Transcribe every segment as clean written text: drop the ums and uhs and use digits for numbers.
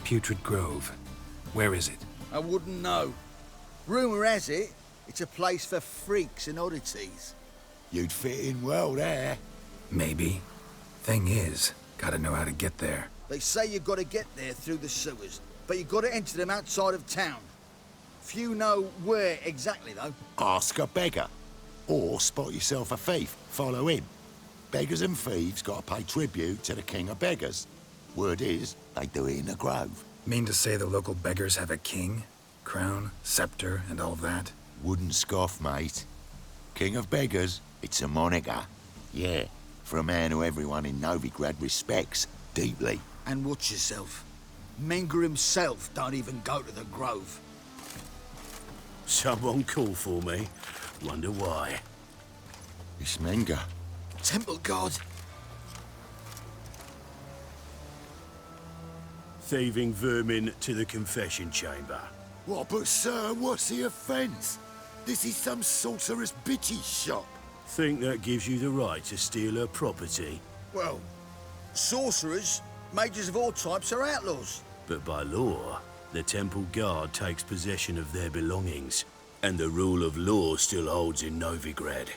Putrid Grove. Where is it? I wouldn't know. Rumour has it, it's a place for freaks and oddities. You'd fit in well there. Maybe. Thing is, gotta know how to get there. They say you've got to get there through the sewers, but you've got to enter them outside of town. Few know where exactly, though. Ask a beggar. Or spot yourself a thief. Follow him. Beggars and thieves got to pay tribute to the king of beggars. Word is, they do it in the grove. Mean to say the local beggars have a king? Crown, scepter, and all that? Wouldn't scoff, mate. King of beggars, it's a moniker. Yeah, for a man who everyone in Novigrad respects deeply. And watch yourself. Menger himself don't even go to the grove. Someone call for me. Wonder why. It's Menger. Temple guard. Thieving vermin to the confession chamber. What, but sir, what's the offence? This is some sorcerer's bitch's shop. Think that gives you the right to steal her property? Well, sorcerers, mages of all types are outlaws. But by law, the temple guard takes possession of their belongings, and the rule of law still holds in Novigrad.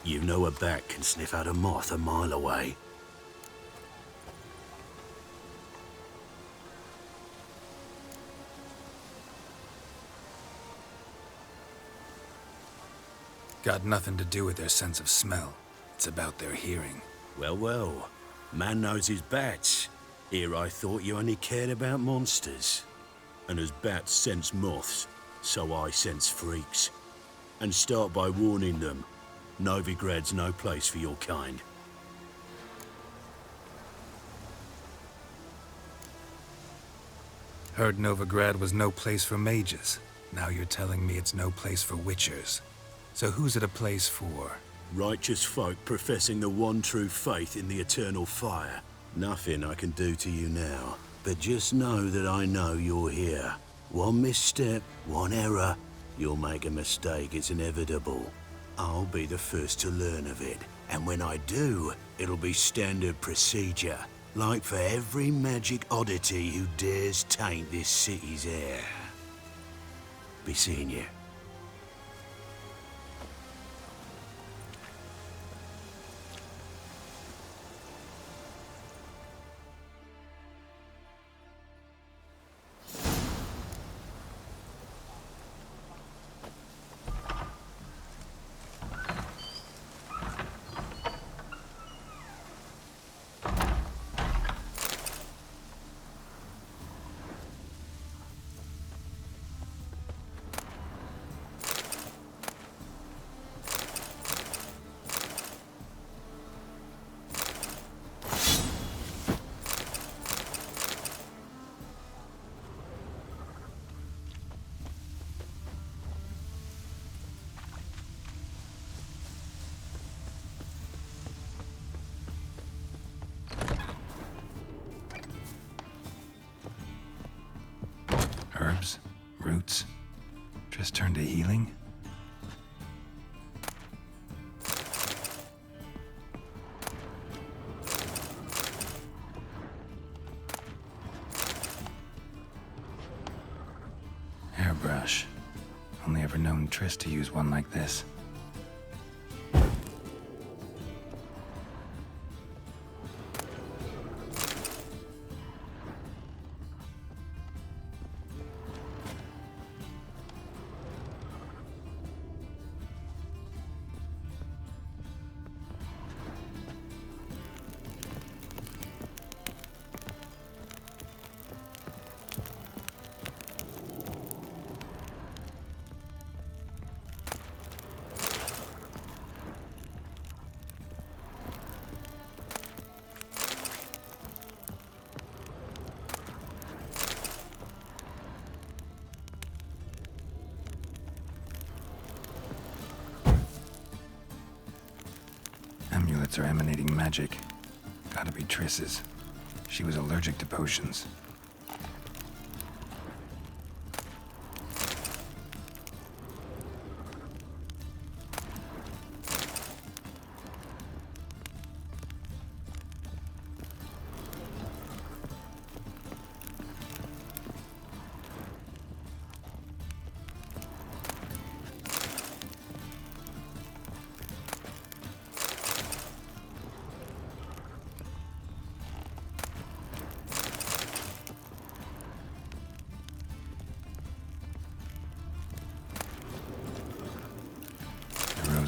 You know a bat can sniff out a moth a mile away. Got nothing to do with their sense of smell. It's about their hearing. Well, well. Man knows his bats. Here I thought you only cared about monsters. And as bats sense moths, so I sense freaks. And start by warning them. Novigrad's no place for your kind. Heard Novigrad was no place for mages. Now you're telling me it's no place for witchers. So who's it a place for? Righteous folk professing the one true faith in the eternal fire. Nothing I can do to you now, but just know that I know you're here. One misstep, one error, you'll make a mistake, it's inevitable. I'll be the first to learn of it, and when I do, it'll be standard procedure, like for every magic oddity who dares taint this city's air. Be seeing you. Herbs? Roots? Just turn to healing? Hairbrush. Only ever known Triss to use one like this. Amulets are emanating magic. Gotta be Triss's. She was allergic to potions.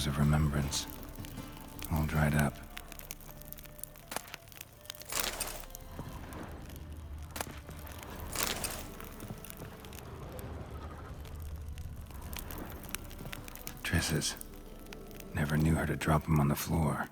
Rose of Remembrance. All dried up. Triss's. Never knew her to drop them on the floor.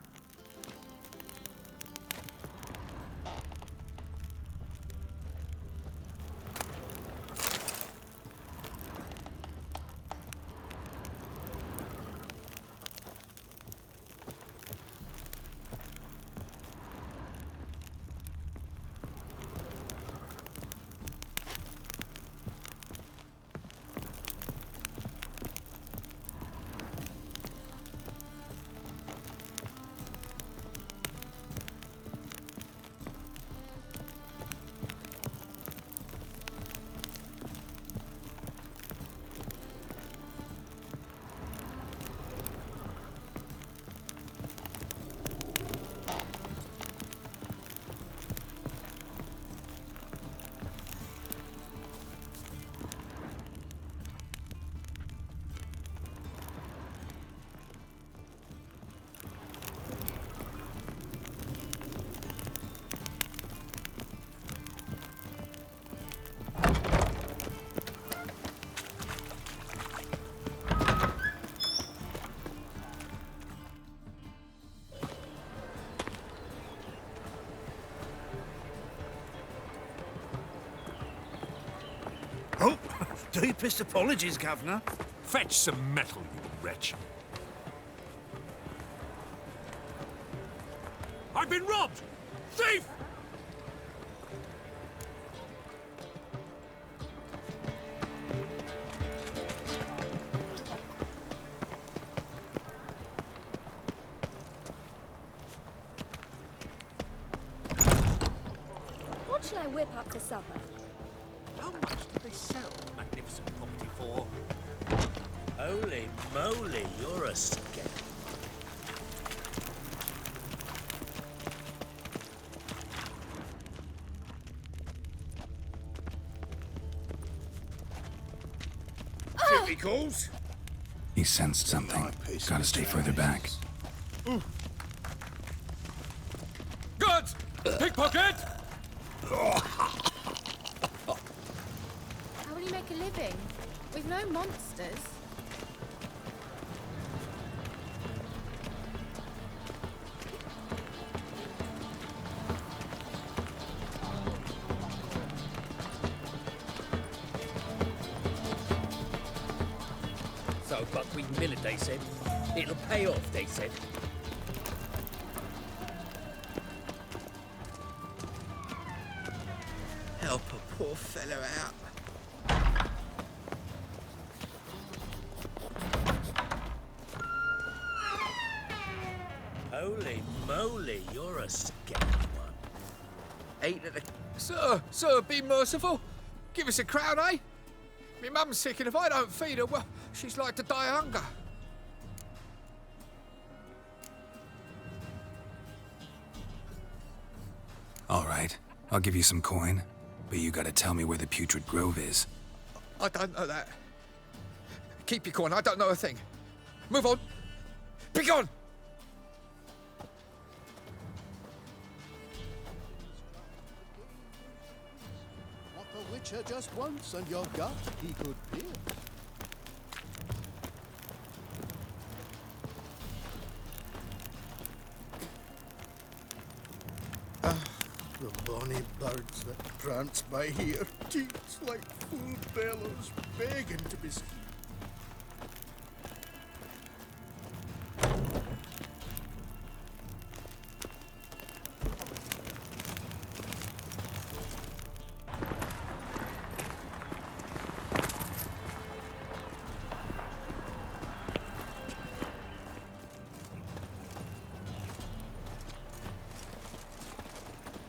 Oh, deepest apologies, Governor. Fetch some metal, you wretch. I've been robbed! Thief! What shall I whip up for supper? How much do they sell the magnificent property for? Holy moly, you're a scam. Tippy calls? He sensed something. Gotta stay further back. Guards! Pickpocket! How will you make a living? With no monsters? So Buckwheat Millet, they said. It'll pay off, they said. Help a poor fellow out. Holy moly, you're a scam one. 8 at the... Sir, be merciful. Give us a crown, eh? Me mum's sick, and if I don't feed her, well, she's like to die of hunger. All right, I'll give you some coin, but you gotta tell me where the Putrid Grove is. I don't know that. Keep your coin, I don't know a thing. Move on. Be gone! What the Witcher just once, and your gut he could pierce. The bonny birds that prance by here, teats like full bellows, begging to be seen.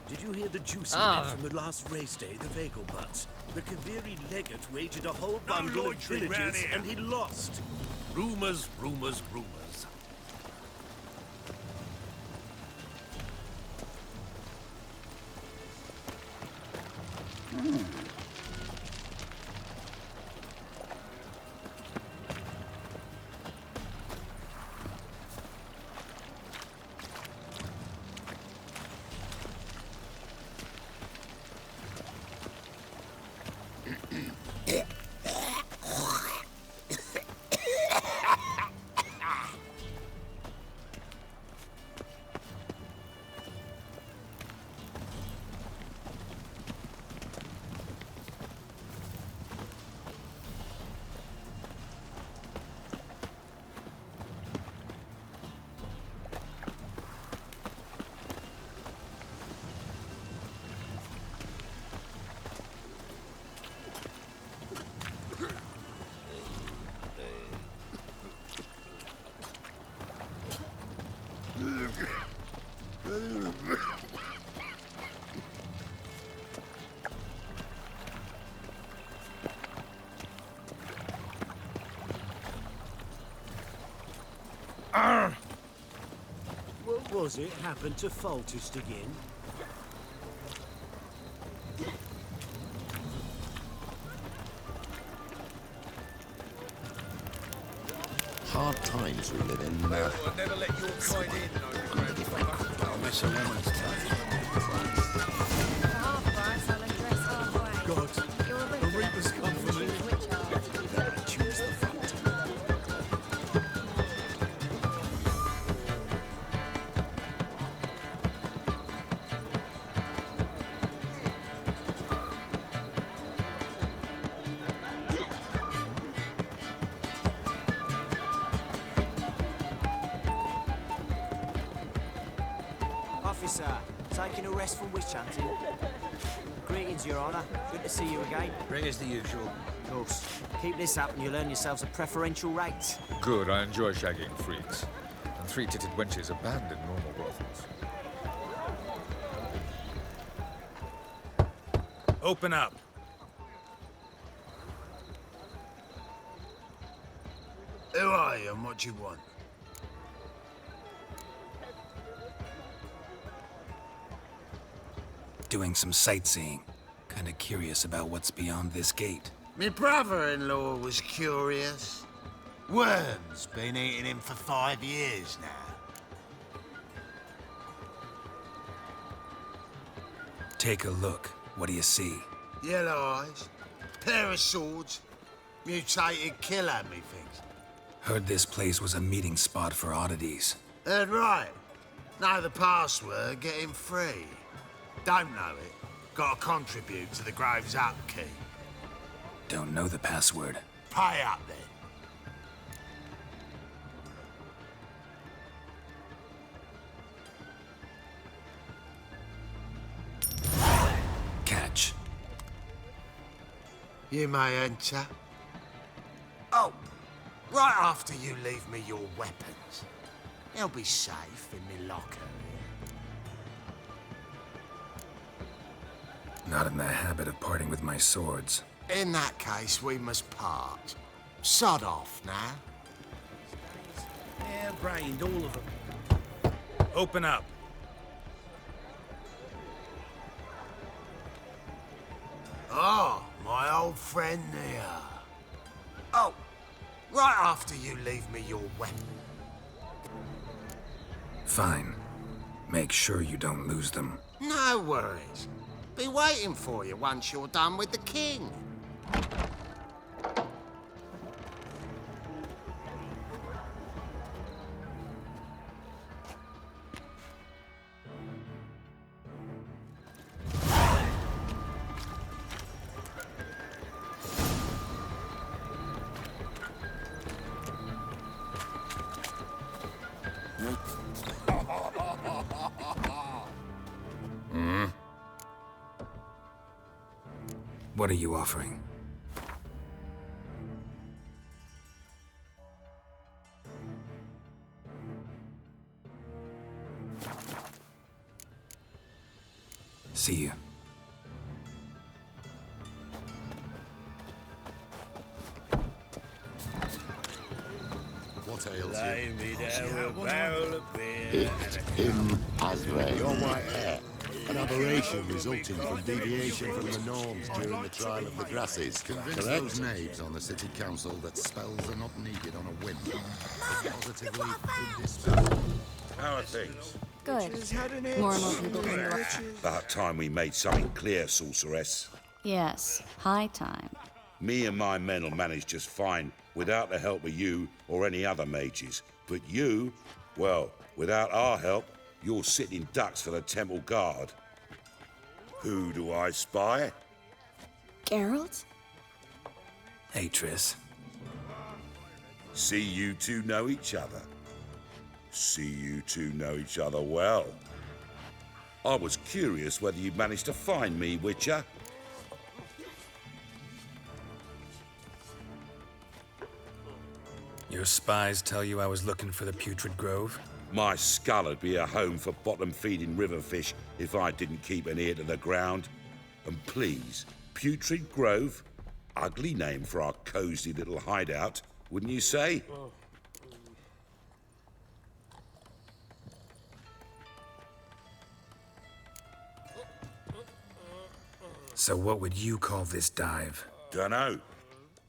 Did you hear the juicy bit from the last race day, the Vagal Butts? The Kaviri legate wagered a whole bundle of loitering round villages, here. and he lost. Rumors, rumors, rumors. What was it happened to Foltest again? Hard times we live in now. I'll never let your kind in, no grandfather. I'll miss a woman's touch. For half price, I'll undress halfway. God, You're a the Reaper. Reaper's come for me. Which are? Better choose the front. Officer, taking a rest from witch hunting. Greetings, Your Honour. Good to see you again. Ring as the usual. Of course. Keep this up and you'll earn yourselves a preferential rate. Good, I enjoy shagging freaks. And three-titted wenches abandon normal brothels. Open up. Who are you and what do you want? Doing some sightseeing. Kinda curious about what's beyond this gate. Me brother-in-law was curious. Worm's been eating him for 5 years now. Take a look. What do you see? Yellow eyes, pair of swords, mutated killer, methinks. Heard this place was a meeting spot for oddities. Heard right. Know the password, get him free. Don't know it, gotta contribute to the Grove's upkeep. Don't know the password. Pay up then. Catch. You may enter. Oh, right after you leave me your weapons. They'll be safe in me locker here. Not in the habit of parting with my swords. In that case, we must part. Sod off now. Hair-brained, all of them. Open up. Oh, my old friend there. Oh, right after you leave me your weapon. Fine. Make sure you don't lose them. No worries. Be waiting for you once you're done with the king. What are you offering? See you. What ails Lay you? me down with a barrel of beer. It's him, Azrael. Your white hair. An aberration resulting from deviation from the norms during the trial of the grasses. Convince those knaves on the city council that spells are not needed on a whim. Positively indispensable. How are things? Good. More and more people being elected. About time we made something clear, sorceress. Yes, high time. Me and my men will manage just fine without the help of you or any other mages. But you, well, without our help, you're sitting ducks for the temple guard. Who do I spy? Geralt? Hey, Triss. See you two know each other. See you two know each other well. I was curious whether you'd managed to find me, Witcher. Your spies tell you I was looking for the Putrid Grove? My skull would be a home for bottom-feeding river fish if I didn't keep an ear to the ground. And please, Putrid Grove? Ugly name for our cosy little hideout, wouldn't you say? So what would you call this dive? Dunno.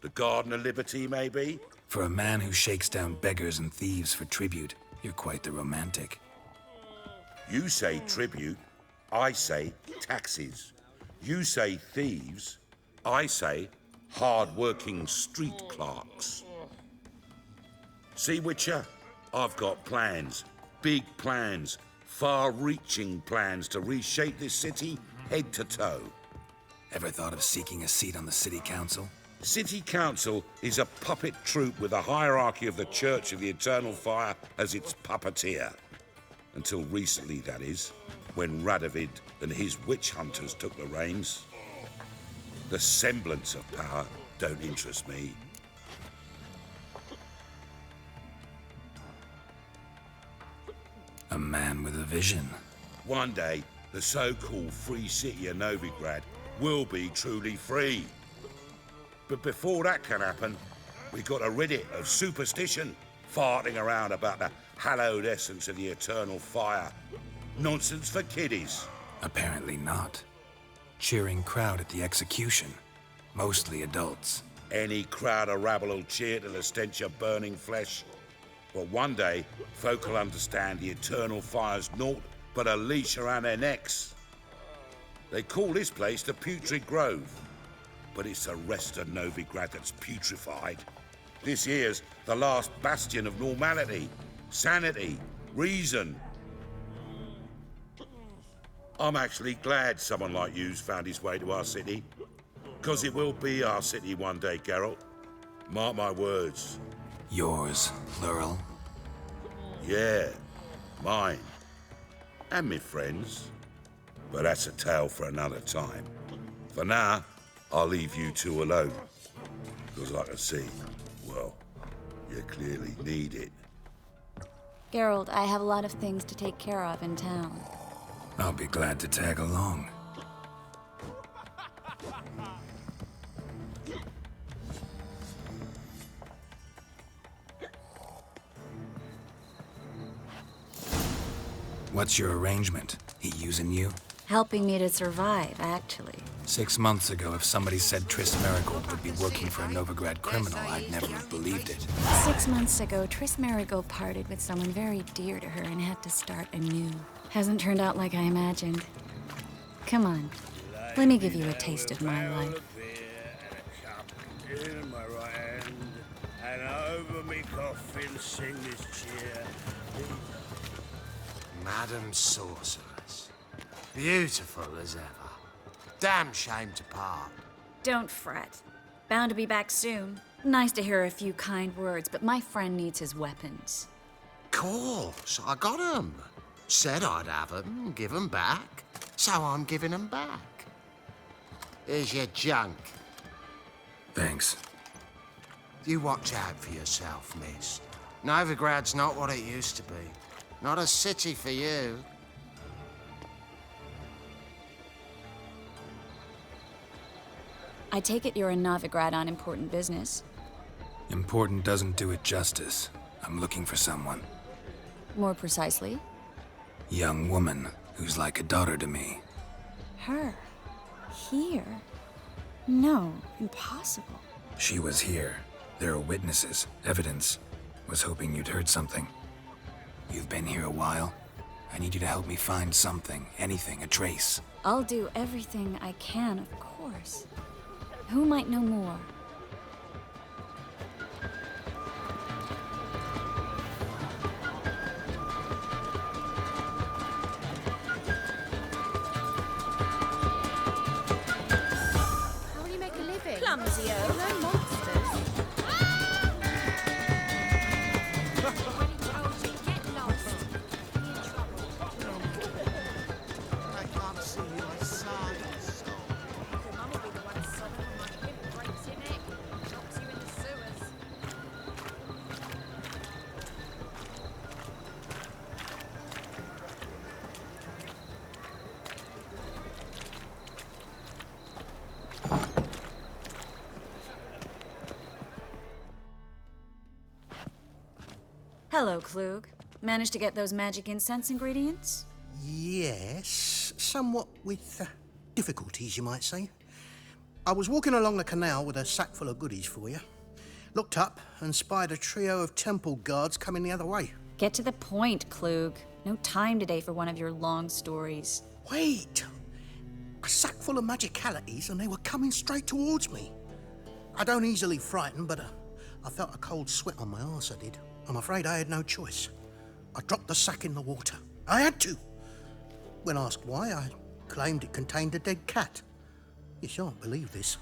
The Garden of Liberty, maybe? For a man who shakes down beggars and thieves for tribute, you're quite the romantic. You say tribute, I say taxes. You say thieves, I say hard-working street clerks. See, Witcher? I've got plans. Big plans. Far-reaching plans to reshape this city head to toe. Ever thought of seeking a seat on the city council? City Council is a puppet troupe with a hierarchy of the Church of the Eternal Fire as its puppeteer. Until recently, that is, when Radovid and his witch hunters took the reins. The semblance of power don't interest me. A man with a vision. One day, the so-called free city of Novigrad will be truly free. But before that can happen, we got to rid it of superstition, farting around about the hallowed essence of the eternal fire. Nonsense for kiddies. Apparently not. Cheering crowd at the execution. Mostly adults. Any crowd of rabble will cheer to the stench of burning flesh. But one day, folk will understand the eternal fire's naught but a leash around their necks. They call this place the Putrid Grove. But it's the rest of Novigrad that's putrefied. This here's the last bastion of normality, sanity, reason. I'm actually glad someone like you's found his way to our city. Because it will be our city one day, Geralt. Mark my words. Yours, plural? Yeah, mine. And me friends. But that's a tale for another time. For now, I'll leave you two alone. Because I can see, well, you clearly need it. Geralt, I have a lot of things to take care of in town. I'll be glad to tag along. What's your arrangement? He using you? Helping me to survive, actually. 6 months ago, if somebody said Triss Marigold would be working for a Novigrad criminal, I'd never have believed it. 6 months ago, Triss Marigold parted with someone very dear to her and had to start anew. Hasn't turned out like I imagined. Come on, let me give you a taste of my life. In my right hand, and over me coffin sing this cheer. Madam Sorceress. Beautiful as ever. Damn shame to part. Don't fret. Bound to be back soon. Nice to hear a few kind words, but my friend needs his weapons. Course, I got 'em. Said I'd have 'em, give 'em back. So I'm giving 'em back. Here's your junk. Thanks. You watch out for yourself, miss. Novigrad's not what it used to be. Not a city for you. I take it you're in Novigrad on important business. Important doesn't do it justice. I'm looking for someone. More precisely? Young woman who's like a daughter to me. Her? Here? No, impossible. She was here. There are witnesses, evidence. Was hoping you'd heard something. You've been here a while. I need you to help me find something, anything, a trace. I'll do everything I can, of course. Who might know more? How will you make a living? Clumsy, oh. With no monsters. I can't see my signs. Hello, Klug. Managed to get those magic incense ingredients? Yes, somewhat with difficulties, you might say. I was walking along the canal with a sack full of goodies for you. Looked up and spied a trio of temple guards coming the other way. Get to the point, Klug. No time today for one of your long stories. Wait! A sack full of magicalities and they were coming straight towards me. I don't easily frighten, but I felt a cold sweat on my arse, I did. I'm afraid I had no choice. I dropped the sack in the water. I had to. When asked why, I claimed it contained a dead cat. You shan't believe this,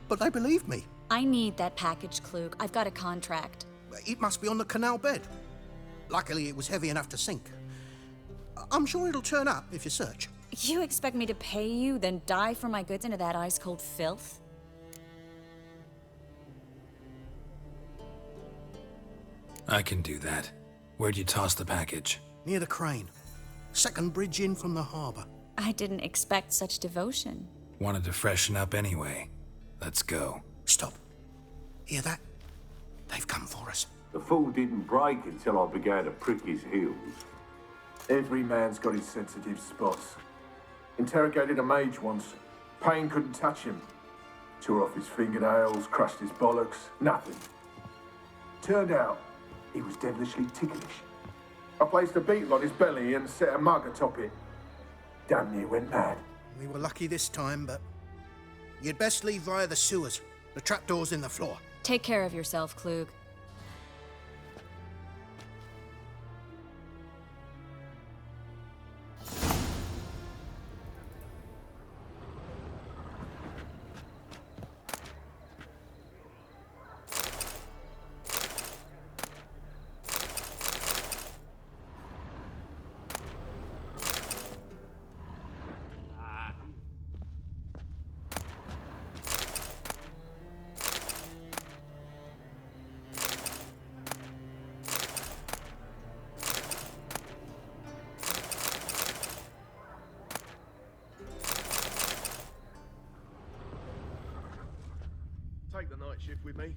but they believed me. I need that package, Klug. I've got a contract. It must be on the canal bed. Luckily, it was heavy enough to sink. I'm sure it'll turn up if you search. You expect me to pay you, then dive for my goods into that ice-cold filth? I can do that. Where'd you toss the package? Near the crane. Second bridge in from the harbour. I didn't expect such devotion. Wanted to freshen up anyway. Let's go. Stop. Hear that? They've come for us. The fool didn't break until I began to prick his heels. Every man's got his sensitive spots. Interrogated a mage once. Pain couldn't touch him. Tore off his fingernails, crushed his bollocks, nothing. Turned out, he was devilishly ticklish. I placed a beetle on his belly and set a mug atop it. Damn near went mad. We were lucky this time, but you'd best leave via the sewers. The trapdoor's in the floor. Take care of yourself, Klug. Take the night shift with me.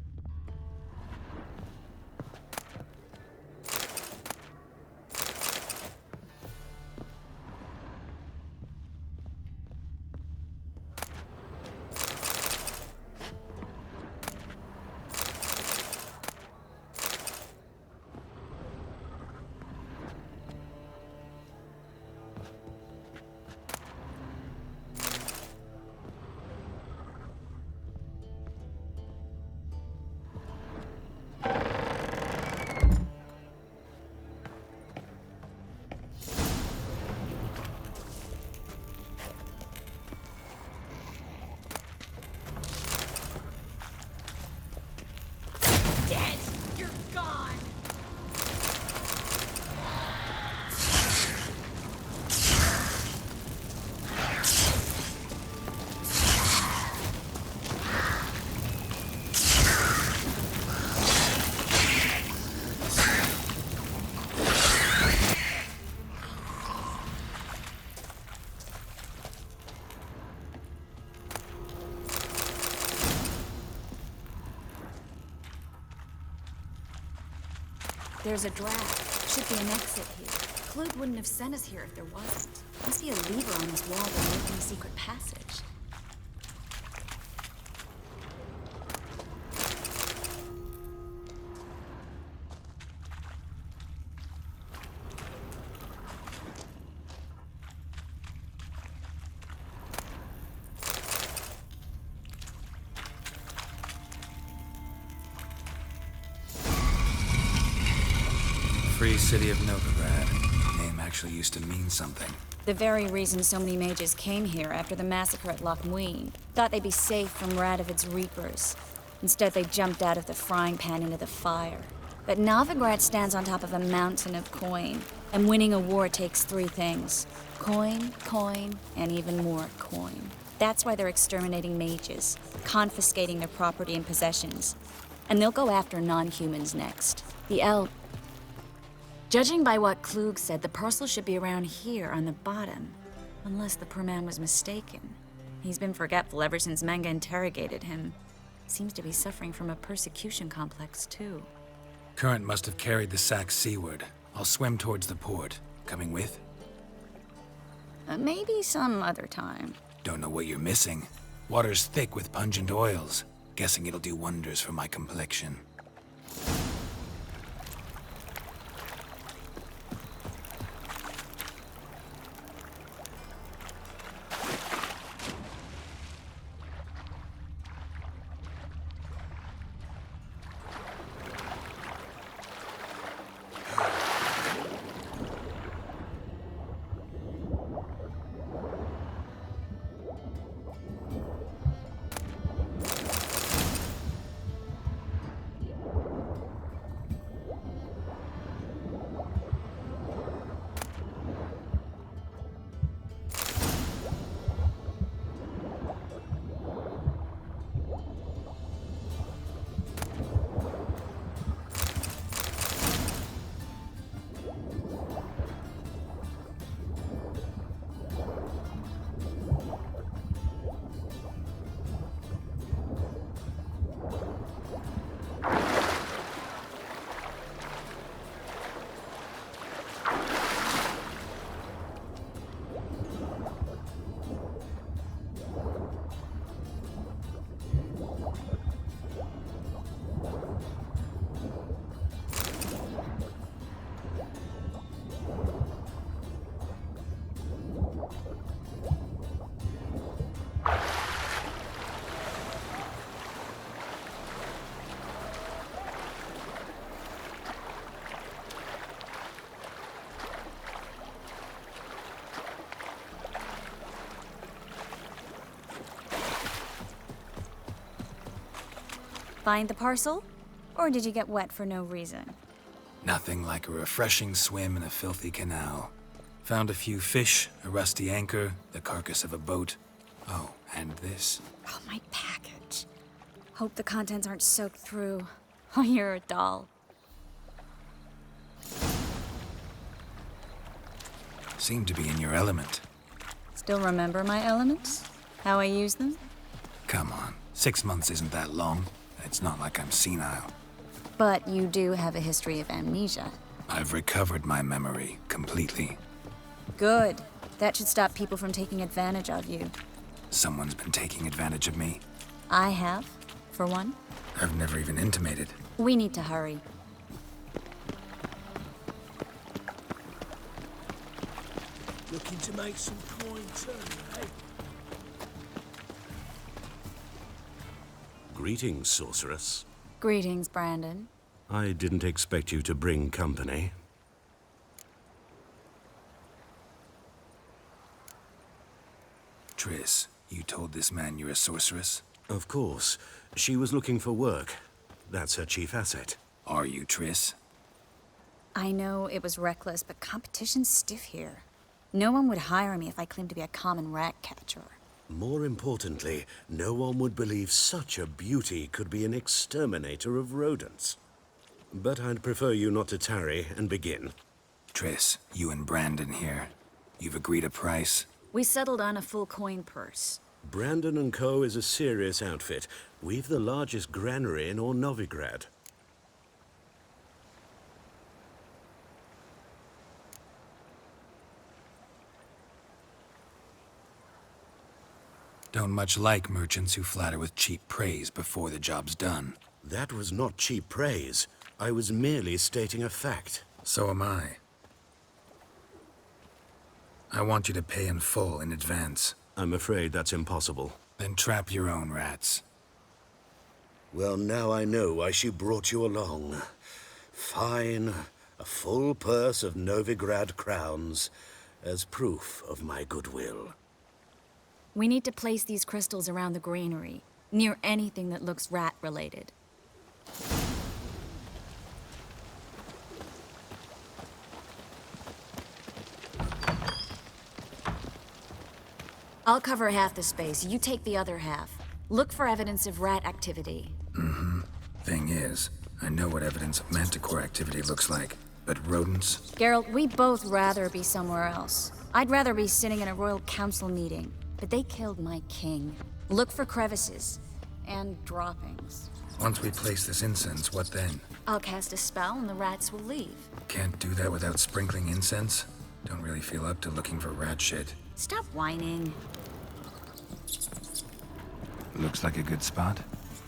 There's a draft. Should be an exit here. Klug wouldn't have sent us here if there wasn't. Must be a lever on this wall that will open a secret passage. Free City of Novigrad. Name actually used to mean something. The very reason so many mages came here after the massacre at Loch Muin. Thought they'd be safe from Radovid's reapers. Instead, they jumped out of the frying pan into the fire. But Novigrad stands on top of a mountain of coin. And winning a war takes three things. Coin, coin, and even more coin. That's why they're exterminating mages, confiscating their property and possessions. And they'll go after non-humans next. The Judging by what Klug said, the parcel should be around here on the bottom. Unless the poor man was mistaken. He's been forgetful ever since Manga interrogated him. Seems to be suffering from a persecution complex, too. Current must have carried the sack seaward. I'll swim towards the port. Coming with? Maybe some other time. Don't know what you're missing. Water's thick with pungent oils. Guessing it'll do wonders for my complexion. Find the parcel? Or did you get wet for no reason? Nothing like a refreshing swim in a filthy canal. Found a few fish, a rusty anchor, the carcass of a boat. Oh, and this. Oh, my package. Hope the contents aren't soaked through. Oh, you're a doll. Seem to be in your element. Still remember my elements? How I use them? Come on, 6 months isn't that long. It's not like I'm senile. But you do have a history of amnesia. I've recovered my memory completely. Good. That should stop people from taking advantage of you. Someone's been taking advantage of me. I have, for one. I've never even intimated. We need to hurry. Looking to make some coin too, eh? Greetings, sorceress. Greetings, Brandon. I didn't expect you to bring company. Triss, you told this man you're a sorceress? Of course. She was looking for work. That's her chief asset. Are you, Triss? I know it was reckless, but competition's stiff here. No one would hire me if I claimed to be a common rat catcher. More importantly, no one would believe such a beauty could be an exterminator of rodents. But I'd prefer you not to tarry and begin. Triss, you and Brandon here. You've agreed a price? We settled on a full coin purse. Brandon & Co. is a serious outfit. We've the largest granary in all Novigrad. Don't much like merchants who flatter with cheap praise before the job's done. That was not cheap praise. I was merely stating a fact. So am I. I want you to pay in full in advance. I'm afraid that's impossible. Then trap your own rats. Well, now I know why she brought you along. Fine. A full purse of Novigrad crowns as proof of my goodwill. We need to place these crystals around the granary, near anything that looks rat-related. I'll cover half the space, you take the other half. Look for evidence of rat activity. Mm-hmm. Thing is, I know what evidence of manticore activity looks like, but rodents? Geralt, we'd both rather be somewhere else. I'd rather be sitting in a royal council meeting, but they killed my king. Look for crevices and droppings. Once we place this incense, what then? I'll cast a spell and the rats will leave. Can't do that without sprinkling incense? Don't really feel up to looking for rat shit. Stop whining. Looks like a good spot.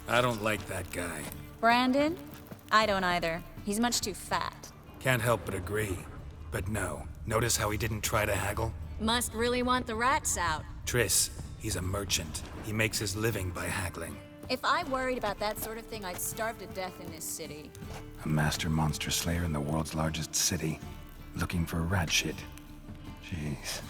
I don't like that guy. Brandon? I don't either. He's much too fat. Can't help but agree. But no, notice how he didn't try to haggle? Must really want the rats out. Triss, he's a merchant. He makes his living by haggling. If I worried about that sort of thing, I'd starve to death in this city. A master monster slayer in the world's largest city. Looking for rat shit. Jeez.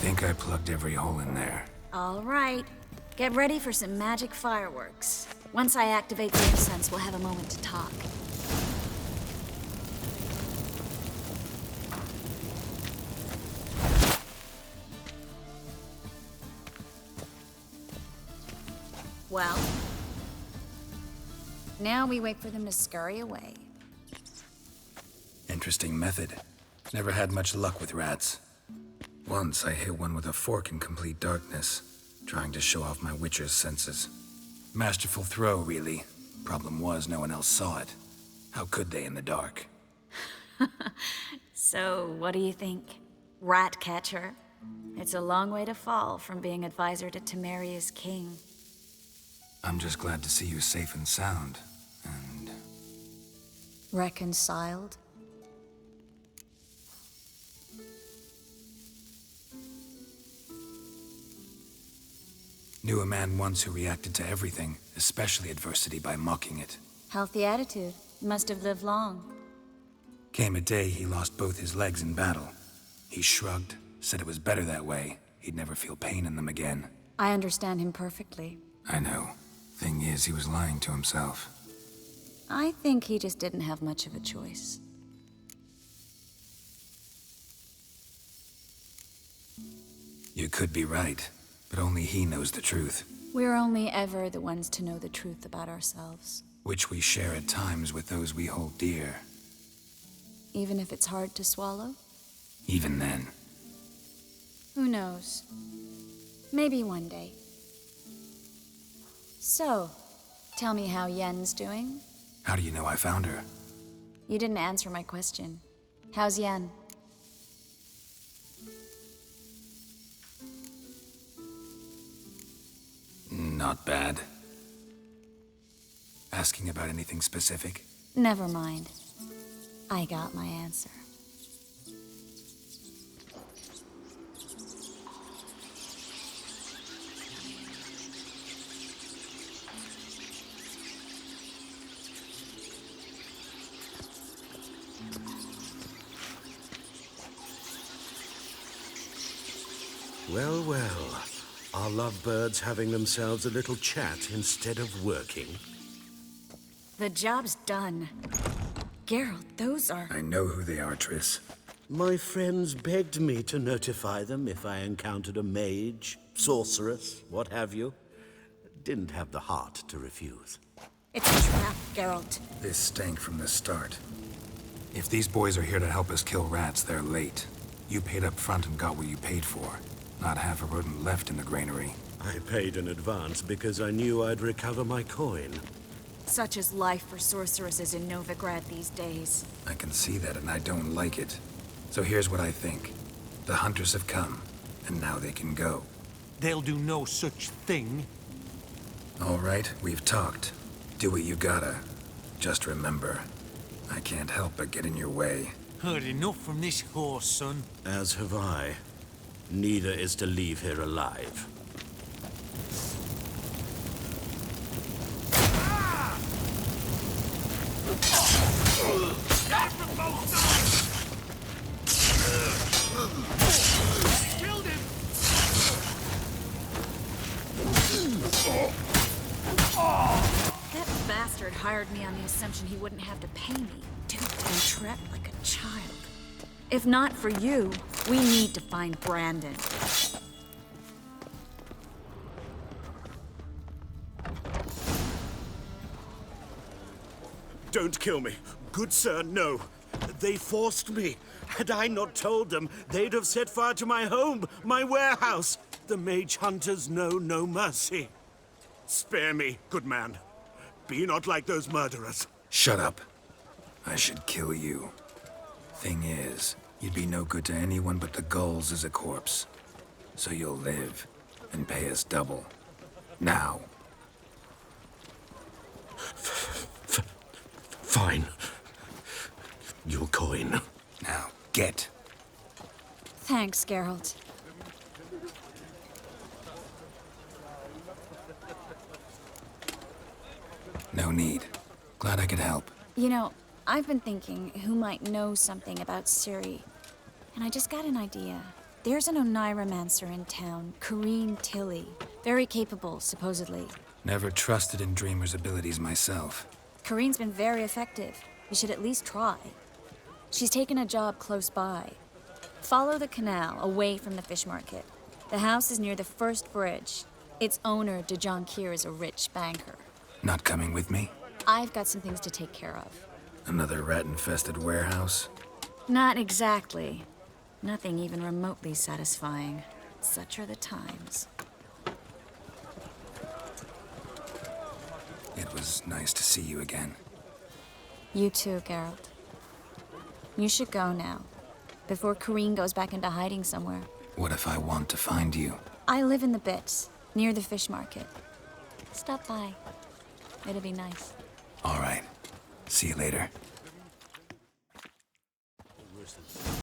Think I plugged every hole in there. All right. Get ready for some magic fireworks. Once I activate the incense, we'll have a moment to talk. Well, now we wait for them to scurry away. Interesting method. Never had much luck with rats. Once I hit one with a fork in complete darkness, trying to show off my witcher's senses. Masterful throw, really. Problem was, no one else saw it. How could they in the dark? So, what do you think? Rat catcher? It's a long way to fall from being advisor to Temeria's king. I'm just glad to see you safe and sound, and... Reconciled? Knew a man once who reacted to everything, especially adversity, by mocking it. Healthy attitude. Must have lived long. Came a day he lost both his legs in battle. He shrugged, said it was better that way. He'd never feel pain in them again. I understand him perfectly. I know. Thing is, he was lying to himself. I think he just didn't have much of a choice. You could be right, but only he knows the truth. We're only ever the ones to know the truth about ourselves. Which we share at times with those we hold dear. Even if it's hard to swallow? Even then. Who knows? Maybe one day. So, tell me how Yen's doing? How do you know I found her? You didn't answer my question. How's Yen? Not bad. Asking about anything specific? Never mind. I got my answer. Well, well. Are lovebirds having themselves a little chat instead of working? The job's done. Geralt, those are... I know who they are, Triss. My friends begged me to notify them if I encountered a mage, sorceress, what have you. Didn't have the heart to refuse. It's a trap, Geralt. This stank from the start. If these boys are here to help us kill rats, they're late. You paid up front and got what you paid for. Not half a rodent left in the granary. I paid in advance because I knew I'd recover my coin. Such is life for sorceresses in Novigrad these days. I can see that, and I don't like it. So here's what I think. The hunters have come, and now they can go. They'll do no such thing. All right, we've talked. Do what you gotta. Just remember, I can't help but get in your way. Heard enough from this horse, son. As have I. Neither is to leave here alive. Killed him! That bastard hired me on the assumption he wouldn't have to pay me. Dude, I'm trapped like a child. If not for you, we need to find Brandon. Don't kill me. Good sir, no. They forced me. Had I not told them, they'd have set fire to my home, my warehouse. The mage hunters know no mercy. Spare me, good man. Be not like those murderers. Shut up. I should kill you. Thing is, you'd be no good to anyone but the gulls as a corpse. So you'll live and pay us double. Now. Fine. Your coin. Now, get. Thanks, Geralt. No need. Glad I could help. You know, I've been thinking who might know something about Ciri. And I just got an idea. There's an Oneiromancer in town, Corrine Tilly. Very capable, supposedly. Never trusted in Dreamer's abilities myself. Corrine's been very effective. You should at least try. She's taken a job close by. Follow the canal away from the fish market. The house is near the first bridge. Its owner, de Jonquier, is a rich banker. Not coming with me? I've got some things to take care of. Another rat-infested warehouse? Not exactly. Nothing even remotely satisfying. Such are the times. It was nice to see you again. You too, Geralt. You should go now, before Corrine goes back into hiding somewhere. What if I want to find you? I live in the Bits, near the fish market. Stop by. It'll be nice. All right. See you later.